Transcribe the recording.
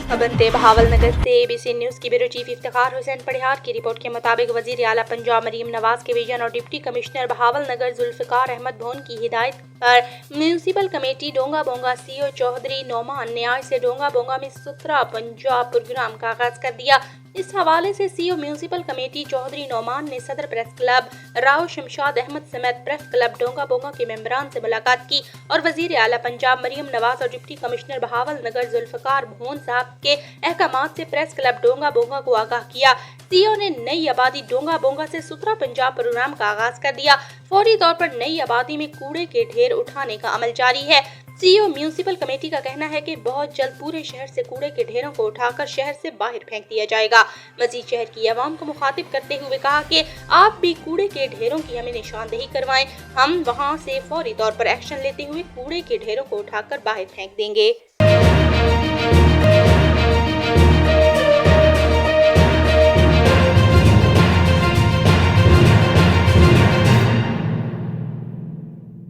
بنتے بہاولنگر سے ABC news کی بیورو چیف افتخار حسین پڑھیار کی رپورٹ کے مطابق وزیر اعلیٰ پنجاب مریم نواز کے ویژن اور ڈپٹی کمشنر بہاولنگر ذوالفقار احمد بھون کی ہدایت پر municipal committee Donga Bonga CO Chaudhry Noman نے آج سے ڈونگا بونگا میں ستھرا پنجاب پروگرام کا آغاز کر دیا۔ اس حوالے سے CO municipal committee Chaudhry Noman نے صدر پریس کلب راؤ شمشاد احمد سمیت پریس کلب ڈونگا بونگا کے ممبران سے ملاقات کی اور وزیر اعلیٰ پنجاب مریم نواز اور ڈپٹی کمشنر بہاولنگر ذوالفقار بھون صاحب کے احکامات سے پریس کلب ڈونگا بونگا کو آگاہ کیا۔ CO نے نئی آبادی ڈونگا بونگا سے ستھرا پنجاب پروگرام کا آغاز کر دیا۔ فوری طور پر نئی آبادی میں کوڑے کے ڈھیر اٹھانے کا عمل جاری ہے۔ CO میونسپل کمیٹی کا کہنا ہے کہ بہت جلد پورے شہر سے کوڑے کے ڈھیروں کو اٹھا کر شہر سے باہر پھینک دیا جائے گا۔ مزید شہر کی عوام کو مخاطب کرتے ہوئے کہا کہ آپ بھی کوڑے کے ڈھیروں کی ہمیں نشاندہی کروائیں، ہم وہاں سے فوری طور پر ایکشن لیتے ہوئے کوڑے کے ڈھیروں کو اٹھا کر باہر پھینک دیں گے۔